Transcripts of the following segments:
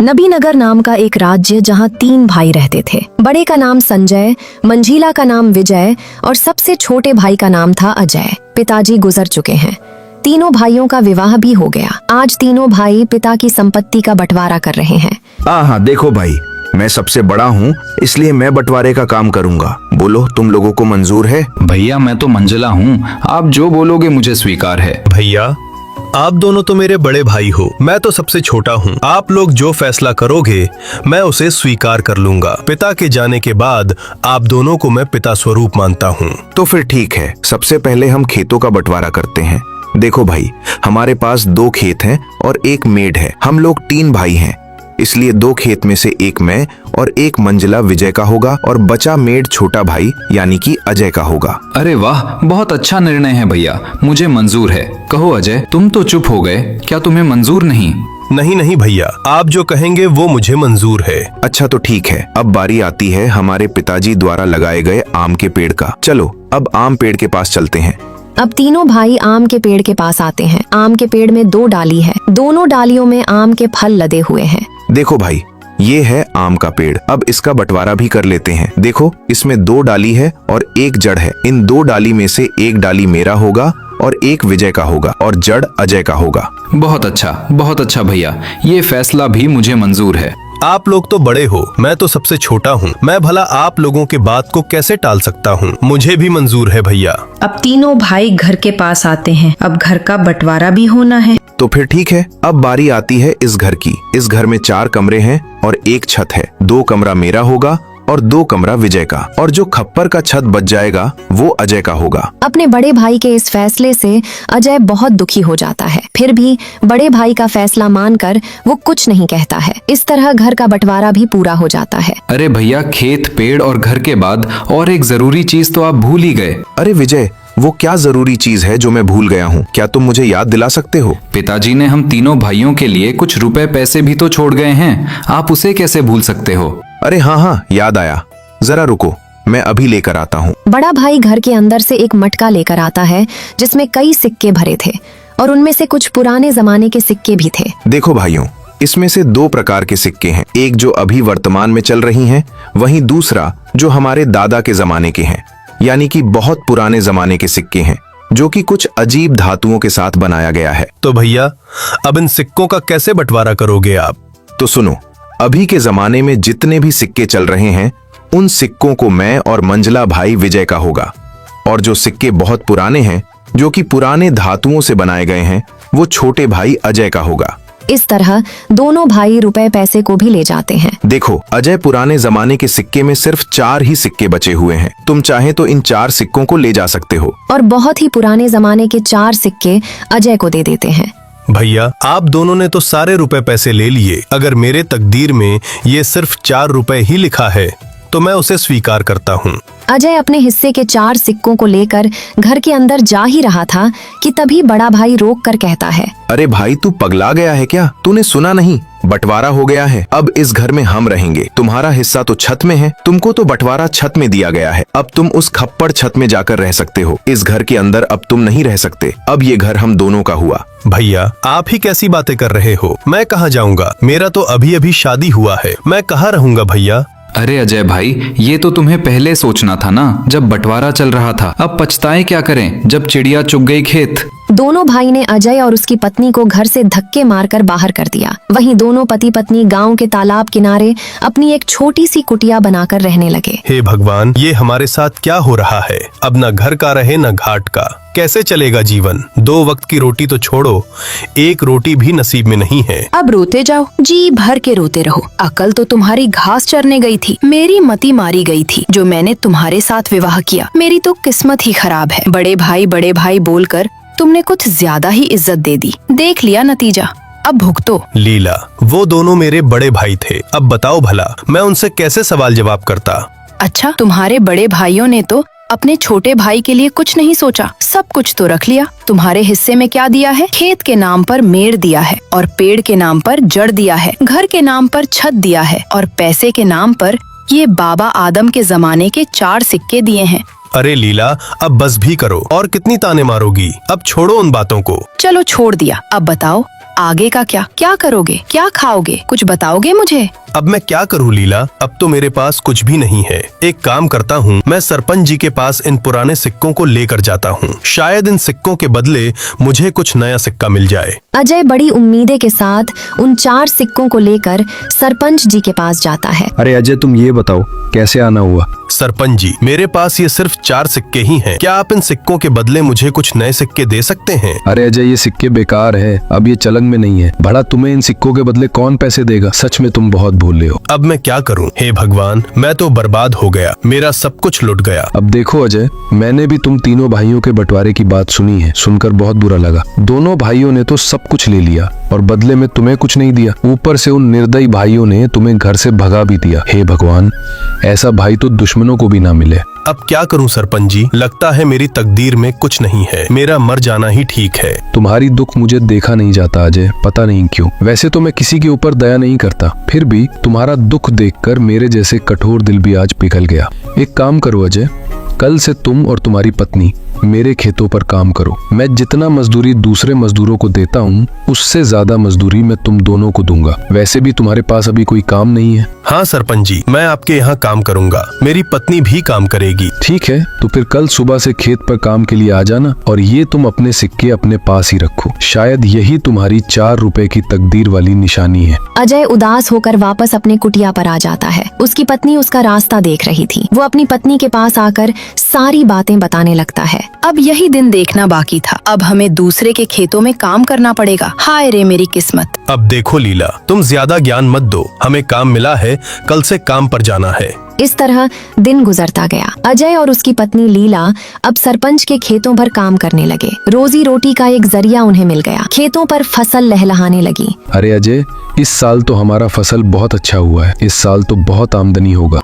नबीनगर नाम का एक राज्य जहाँ 3 भाई रहते थे। बड़े का नाम संजय, मंझीला का नाम विजय और सबसे छोटे भाई का नाम था अजय। पिताजी गुजर चुके हैं। तीनों भाइयों का विवाह भी हो गया। आज तीनों भाई पिता की संपत्ति का बंटवारा कर रहे हैं। हाँ, देखो भाई, मैं सबसे बड़ा हूँ, इसलिए मैं बंटवारे का काम करूँगा। बोलो, तुम लोगों को मंजूर है? भैया मैं तो मंजिला हूँ, आप जो बोलोगे मुझे स्वीकार है। भैया आप दोनों तो मेरे बड़े भाई हो, मैं तो सबसे छोटा हूँ। आप लोग जो फैसला करोगे मैं उसे स्वीकार कर लूंगा। पिता के जाने के बाद आप दोनों को मैं पिता स्वरूप मानता हूँ। तो फिर ठीक है, सबसे पहले हम खेतों का बंटवारा करते हैं। देखो भाई, हमारे पास 2 खेत हैं और 1 मेड है। हम लोग 3 भाई हैं, इसलिए 2 खेत में से 1 मैं और 1 मंजिला विजय का होगा और बचा मेड छोटा भाई यानी कि अजय का होगा। अरे वाह, बहुत अच्छा निर्णय है भैया, मुझे मंजूर है। कहो अजय, तुम तो चुप हो गए, क्या तुम्हें मंजूर नहीं? नहीं भैया, आप जो कहेंगे वो मुझे मंजूर है। अच्छा तो ठीक है, अब बारी आती है हमारे पिताजी द्वारा लगाए गए आम के पेड़ का। चलो अब आम पेड़ के पास चलते हैं। अब तीनों भाई आम के पेड़ के पास आते हैं। आम के पेड़ में 2 डाली है, दोनों डालियों में आम के फल लदे हुए हैं। देखो भाई, ये है आम का पेड़। अब इसका बंटवारा भी कर लेते हैं। देखो, इसमें 2 डाली है और 1 जड़ है। इन 2 डाली में से 1 डाली मेरा होगा और 1 विजय का होगा और जड़ अजय का होगा। बहुत अच्छा भैया, ये फैसला भी मुझे मंजूर है। आप लोग तो बड़े हो, मैं तो सबसे छोटा हूँ। मैं भला आप लोगों के बात को कैसे टाल सकता हूँ? मुझे भी मंजूर है भैया। अब तीनों भाई घर के पास आते हैं। अब घर का बंटवारा भी होना है। तो फिर ठीक है, अब बारी आती है इस घर की। इस घर में 4 कमरे हैं और 1 छत है। 2 कमरा मेरा होगा और 2 कमरा विजय का, और जो खप्पर का छत बच जाएगा वो अजय का होगा। अपने बड़े भाई के इस फैसले से अजय बहुत दुखी हो जाता है। फिर भी बड़े भाई का फैसला मानकर वो कुछ नहीं कहता है। इस तरह घर का बंटवारा भी पूरा हो जाता है। अरे भैया, खेत, पेड़ और घर के बाद और एक जरूरी चीज तो आप भूल ही गए। अरे विजय, वो क्या जरूरी चीज है जो मैं भूल गया हूँ? क्या तुम मुझे याद दिला सकते हो? पिताजी ने हम तीनों भाइयों के लिए कुछ रुपए पैसे भी तो छोड़ गए हैं, आप उसे कैसे भूल सकते हो? अरे हाँ, याद आया। जरा रुको, मैं अभी लेकर आता हूँ। बड़ा भाई घर के अंदर से एक मटका लेकर आता है जिसमें कई सिक्के भरे थे और उनमें से कुछ पुराने जमाने के सिक्के भी थे। देखो भाइयों, इसमें से 2 प्रकार के सिक्के हैं। एक जो अभी वर्तमान में चल रही हैं, वहीं दूसरा जो हमारे दादा के जमाने के हैं, यानी कि बहुत पुराने जमाने के सिक्के हैं, जो कि कुछ अजीब धातुओं के साथ बनाया गया है। तो भैया, अब इन सिक्कों का कैसे बंटवारा करोगे आप? तो सुनो, अभी के जमाने में जितने भी सिक्के चल रहे हैं, उन सिक्कों को मैं और मंझला भाई विजय का होगा, और जो सिक्के बहुत पुराने हैं, जो कि पुराने धातुओं से बनाए गए हैं, वो छोटे भाई अजय का होगा। इस तरह दोनों भाई रुपए पैसे को भी ले जाते हैं। देखो, अजय पुराने जमाने के सिक्के में सिर्फ 4 ही सिक्के बचे हुए हैं। तुम चाहे तो इन 4 सिक्कों को ले जा सकते हो और बहुत ही पुराने जमाने के 4 सिक्के अजय को दे देते हैं। भैया, आप दोनों ने तो सारे रुपए पैसे ले लिए। अगर मेरे तकदीर में ये सिर्फ 4 रुपए ही लिखा है तो मैं उसे स्वीकार करता हूँ। अजय अपने हिस्से के 4 सिक्कों को लेकर घर के अंदर जा ही रहा था कि तभी बड़ा भाई रोक कर कहता है, अरे भाई, तू पगला गया है क्या? तूने सुना नहीं? बंटवारा हो गया है। अब इस घर में हम रहेंगे। तुम्हारा हिस्सा तो छत में है। तुमको तो बंटवारा छत में दिया गया है। अब तुम उस खप्पड़ छत में जाकर रह सकते हो। इस घर के अंदर अब तुम नहीं रह सकते। अब ये घर हम दोनों का हुआ। भैया, आप ही कैसी बातें कर रहे हो? मैं कहाँ जाऊँगा? मेरा तो अभी अभी शादी हुआ है। मैं कहाँ रहूँगा भैया? अरे अजय भाई, ये तो तुम्हें पहले सोचना था ना, जब बंटवारा चल रहा था। अब पछताए क्या करें जब चिड़िया चुग गई खेत। दोनों भाई ने अजय और उसकी पत्नी को घर से धक्के मारकर बाहर कर दिया। वहीं दोनों पति पत्नी गांव के तालाब किनारे अपनी एक छोटी सी कुटिया बनाकर रहने लगे। हे भगवान, ये हमारे साथ क्या हो रहा है? अब न घर का रहे न घाट का, कैसे चलेगा जीवन? 2 वक्त की रोटी तो छोड़ो, 1 रोटी भी नसीब में नहीं है। अब रोते जाओ, जी भर के रोते रहो। अकल तो तुम्हारी घास चरने गई थी, मेरी मती मारी गई थी जो मैंने तुम्हारे साथ विवाह किया। मेरी तो किस्मत ही खराब है। बड़े भाई बोलकर तुमने कुछ ज्यादा ही इज्जत दे दी। देख लिया नतीजा, अब भुगतो। लीला, वो दोनों मेरे बड़े भाई थे। अब बताओ भला, मैं उनसे कैसे सवाल जवाब करता? अच्छा, तुम्हारे बड़े भाइयों ने तो अपने छोटे भाई के लिए कुछ नहीं सोचा, सब कुछ तो रख लिया। तुम्हारे हिस्से में क्या दिया है? खेत के नाम पर मेड़ दिया है और पेड़ के नाम पर जड़ दिया है, घर के नाम पर छत दिया है और पैसे के नाम पर ये बाबा आदम के जमाने के 4 सिक्के दिए हैं। अरे लीला, अब बस भी करो। और कितनी ताने मारोगी? अब छोड़ो उन बातों को। चलो छोड़ दिया, अब बताओ आगे का क्या करोगे, क्या खाओगे, कुछ बताओगे मुझे? अब मैं क्या करूं लीला, अब तो मेरे पास कुछ भी नहीं है। एक काम करता हूँ, मैं सरपंच जी के पास इन पुराने सिक्कों को लेकर जाता हूँ। शायद इन सिक्कों के बदले मुझे कुछ नया सिक्का मिल जाए। अजय बड़ी उम्मीदें के साथ उन 4 सिक्कों को लेकर सरपंच जी के पास जाता है। अरे अजय, तुम ये बताओ कैसे आना हुआ? सरपंच जी, मेरे पास ये सिर्फ 4 सिक्के ही हैं। क्या आप इन सिक्कों के बदले मुझे कुछ नए सिक्के दे सकते हैं? अरे अजय, ये सिक्के बेकार है, अब ये चलन में नहीं है। भला तुम्हें इन सिक्कों के बदले कौन पैसे देगा? सच में तुम बहुत भूल रहे हो। अब मैं क्या करूं? हे भगवान, मैं तो बर्बाद हो गया, मेरा सब कुछ लुट गया। अब देखो अजय, मैंने भी तुम तीनों भाइयों के बंटवारे की बात सुनी है, सुनकर बहुत बुरा लगा। दोनों भाइयों ने तो सब कुछ ले लिया और बदले में तुम्हें कुछ नहीं दिया। ऊपर से उन निर्दयी भाइयों ने तुम्हें घर से भगा भी दिया। हे भगवान, ऐसा भाई तो दुश्मनों को भी ना मिले। अब क्या करूं सरपंच जी? लगता है मेरी तकदीर में कुछ नहीं है, मेरा मर जाना ही ठीक है। तुम्हारी दुख मुझे देखा नहीं जाता अजय, पता नहीं क्यों। वैसे तो मैं किसी के ऊपर दया नहीं करता, फिर भी तुम्हारा दुख देखकर मेरे जैसे कठोर दिल भी आज पिघल गया। एक काम करो अजय, कल से तुम और तुम्हारी पत्नी मेरे खेतों पर काम करो। मैं जितना मजदूरी दूसरे मजदूरों को देता हूँ, उससे ज्यादा मजदूरी मैं तुम दोनों को दूंगा। वैसे भी तुम्हारे पास अभी कोई काम नहीं है। हाँ सरपंच जी, मैं आपके यहाँ काम करूँगा, मेरी पत्नी भी काम करेगी। ठीक है, तो फिर कल सुबह से खेत पर काम के लिए आ जाना और ये तुम अपने सिक्के अपने पास ही रखो। शायद यही तुम्हारी 4 रुपए की तकदीर वाली निशानी है। अजय उदास होकर वापस अपने कुटिया पर आ जाता है। उसकी पत्नी उसका रास्ता देख रही थी। वो अपनी पत्नी के पास आकर सारी बातें बताने लगता है। अब यही दिन देखना बाकी था, अब हमें दूसरे के खेतों में काम करना पड़ेगा। हाय रे मेरी किस्मत। अब देखो लीला, तुम ज्यादा ज्ञान मत दो, हमें काम मिला है, कल से काम पर जाना है। इस तरह दिन गुजरता गया। अजय और उसकी पत्नी लीला अब सरपंच के खेतों पर काम करने लगे। रोजी रोटी का एक जरिया उन्हें मिल गया। खेतों पर फसल लहलहाने लगी। अरे अजय, इस साल तो हमारा फसल बहुत अच्छा हुआ है। इस साल तो बहुत आमदनी होगा।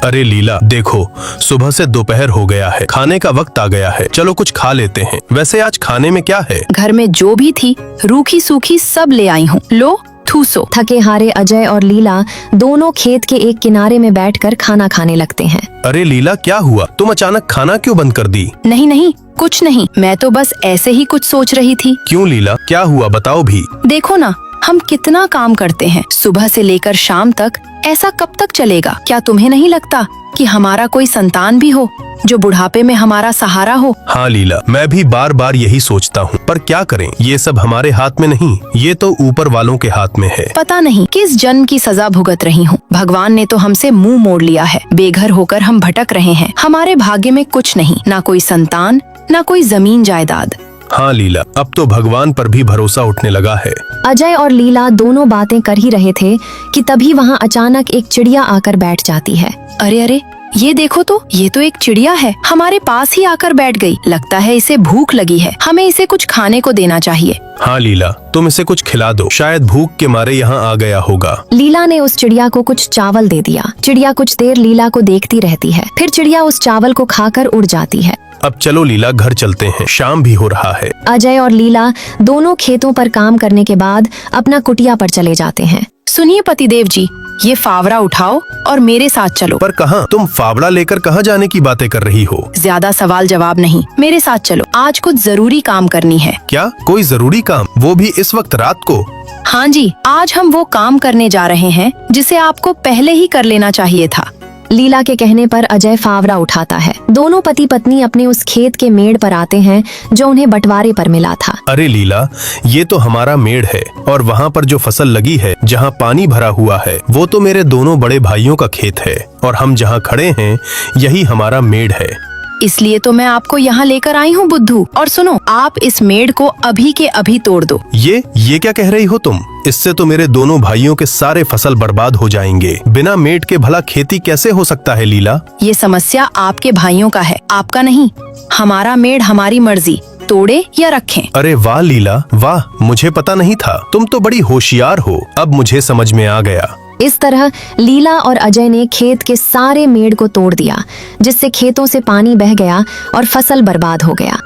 अरे लीला देखो, सुबह से दोपहर हो गया है, खाने का वक्त आ गया है, चलो कुछ खा लेते हैं। वैसे आज खाने में क्या है? घर में जो भी थी रूखी सूखी सब ले आई हूँ, लो ठूसो। थके हारे अजय और लीला दोनों खेत के एक किनारे में बैठकर खाना खाने लगते हैं। अरे लीला, क्या हुआ? तुम अचानक खाना क्यों बंद कर दी? नहीं नहीं, कुछ नहीं, मैं तो बस ऐसे ही कुछ सोच रही थी। क्यों लीला, क्या हुआ बताओ भी। देखो ना, हम कितना काम करते हैं सुबह से लेकर शाम तक, ऐसा कब तक चलेगा? क्या तुम्हें नहीं लगता कि हमारा कोई संतान भी हो जो बुढ़ापे में हमारा सहारा हो? हाँ लीला, मैं भी बार बार यही सोचता हूँ, पर क्या करें, ये सब हमारे हाथ में नहीं, ये तो ऊपर वालों के हाथ में है। पता नहीं किस जन्म की सजा भुगत रही हूँ। भगवान ने तो हमसे मुंह मोड़ लिया है। बेघर होकर हम भटक रहे हैं। हमारे भाग्य में कुछ नहीं, ना कोई संतान, ना कोई जमीन जायदाद। हाँ लीला, अब तो भगवान पर भी भरोसा उठने लगा है। अजय और लीला दोनों बातें कर ही रहे थे कि तभी वहाँ अचानक एक चिड़िया आकर बैठ जाती है। अरे अरे, ये देखो तो, ये तो एक चिड़िया है, हमारे पास ही आकर बैठ गई। लगता है इसे भूख लगी है, हमें इसे कुछ खाने को देना चाहिए। हाँ लीला, तुम इसे कुछ खिला दो, शायद भूख के मारे यहाँ आ गया होगा। लीला ने उस चिड़िया को कुछ चावल दे दिया। चिड़िया कुछ देर लीला को देखती रहती है, फिर चिड़िया उस चावल को खाकर उड़ जाती है। अब चलो लीला, घर चलते हैं, शाम भी हो रहा है। अजय और लीला दोनों खेतों पर काम करने के बाद अपना कुटिया पर चले जाते हैं। सुनिए पतिदेव जी, ये फावड़ा उठाओ और मेरे साथ चलो। पर कहाँ? तुम फावड़ा लेकर कहाँ जाने की बातें कर रही हो? ज्यादा सवाल जवाब नहीं, मेरे साथ चलो, आज कुछ जरूरी काम करनी है। क्या? कोई जरूरी काम? वो भी इस वक्त रात को? हाँ जी, आज हम वो काम करने जा रहे हैं जिसे आपको पहले ही कर लेना चाहिए था। लीला के कहने पर अजय फावड़ा उठाता है। दोनों पति पत्नी अपने उस खेत के मेड़ पर आते हैं जो उन्हें बंटवारे पर मिला था। अरे लीला, ये तो हमारा मेड़ है और वहाँ पर जो फसल लगी है, जहाँ पानी भरा हुआ है, वो तो मेरे दोनों बड़े भाइयों का खेत है और हम जहाँ खड़े हैं यही हमारा मेड़ है। इसलिए तो मैं आपको यहाँ लेकर आई हूँ बुद्धू। और सुनो, आप इस मेड़ को अभी के अभी तोड़ दो। ये क्या कह रही हो तुम? इससे तो मेरे दोनों भाइयों के सारे फसल बर्बाद हो जाएंगे। बिना मेड़ के भला खेती कैसे हो सकता है लीला? ये समस्या आपके भाइयों का है, आपका नहीं। हमारा मेड़ हमारी मर्जी, तोड़े या रखें। अरे वाह लीला, वाह, मुझे पता नहीं था, तुम तो बड़ी होशियार हो, अब मुझे समझ में आ गया। इस तरह लीला और अजय ने खेत के सारे मेड़ को तोड़ दिया, जिससे खेतों से पानी बह गया और फसल बर्बाद हो गया।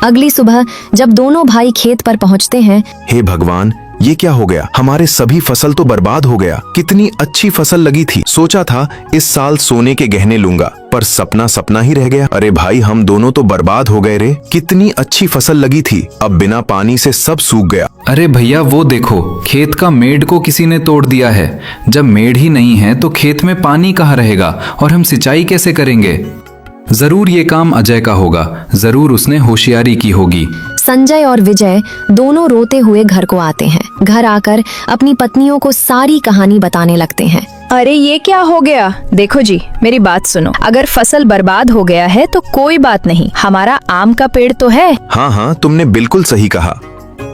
अगली सुबह जब दोनों भाई खेत पर पहुंचते हैं, हे भगवान, ये क्या हो गया? हमारे सभी फसल तो बर्बाद हो गया। कितनी अच्छी फसल लगी थी। सोचा था इस साल सोने के गहने लूंगा, पर सपना सपना ही रह गया। अरे भाई, हम दोनों तो बर्बाद हो गए रे। कितनी अच्छी फसल लगी थी, अब बिना पानी से सब सूख गया। अरे भैया वो देखो, खेत का मेढ़ को किसी ने तोड़ दिया है। जब मेढ़ ही नहीं है तो खेत में पानी कहाँ रहेगा और हम सिंचाई कैसे करेंगे? जरूर ये काम अजय का होगा, जरूर उसने होशियारी की होगी। संजय और विजय दोनों रोते हुए घर को आते हैं। घर आकर अपनी पत्नियों को सारी कहानी बताने लगते हैं। अरे ये क्या हो गया? देखो जी, मेरी बात सुनो। अगर फसल बर्बाद हो गया है तो कोई बात नहीं, हमारा आम का पेड़ तो है। हाँ हाँ, तुमने बिल्कुल सही कहा,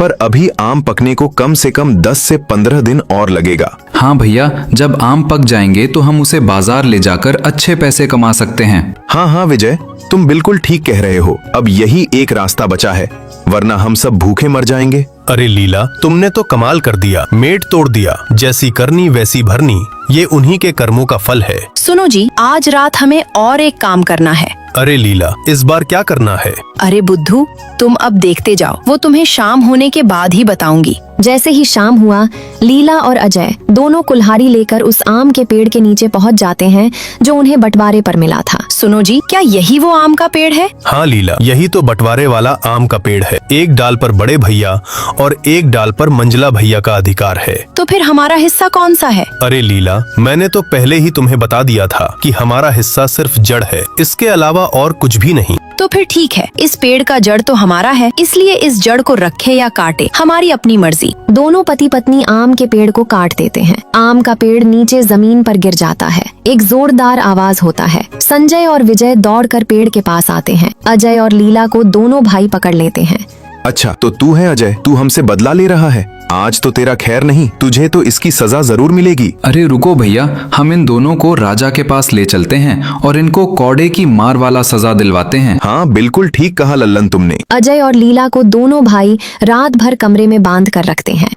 पर अभी आम पकने को कम से कम 10 से 15 दिन और लगेगा। हाँ भैया, जब आम पक जाएंगे तो हम उसे बाजार ले जाकर अच्छे पैसे कमा सकते हैं। हाँ हाँ विजय, तुम बिल्कुल ठीक कह रहे हो। अब यही एक रास्ता बचा है, वरना हम सब भूखे मर जाएंगे। अरे लीला, तुमने तो कमाल कर दिया, मेढ़ तोड़ दिया। जैसी करनी वैसी भरनी, ये उन्हीं के कर्मों का फल है। सुनो जी, आज रात हमें और एक काम करना है। अरे लीला, इस बार क्या करना है? अरे बुद्धू, तुम अब देखते जाओ, वो तुम्हें शाम होने के बाद ही बताऊंगी। जैसे ही शाम हुआ, लीला और अजय दोनों कुल्हाड़ी लेकर उस आम के पेड़ के नीचे पहुंच जाते हैं जो उन्हें बंटवारे पर मिला था। सुनो जी, क्या यही वो आम का पेड़ है? हाँ लीला, यही तो बंटवारे वाला आम का पेड़ है। एक डाल पर बड़े भैया और एक डाल पर मंझला भैया का अधिकार है। तो फिर हमारा हिस्सा कौन सा है? अरे लीला, मैंने तो पहले ही तुम्हें बता दिया था कि हमारा हिस्सा सिर्फ जड़ है, इसके अलावा और कुछ भी नहीं। तो फिर ठीक है, इस पेड़ का जड़ तो हमारा है, इसलिए इस जड़ को रखे या काटे हमारी अपनी मर्जी। दोनों पति पत्नी आम के पेड़ को काट देते हैं। आम का पेड़ नीचे जमीन पर गिर जाता है। एक जोरदार आवाज होता है। संजय और विजय दौड़कर पेड़ के पास आते हैं। अजय और लीला को दोनों भाई पकड़ लेते हैं। अच्छा, तो तू है अजय, तू हमसे बदला ले रहा है। आज तो तेरा खैर नहीं, तुझे तो इसकी सजा जरूर मिलेगी। अरे रुको भैया, हम इन दोनों को राजा के पास ले चलते हैं और इनको कौड़े की मार वाला सजा दिलवाते हैं। हाँ, बिल्कुल ठीक कहा लल्लन तुमने। अजय और लीला को दोनों भाई रात भर कमरे में बांध कर रखते हैं।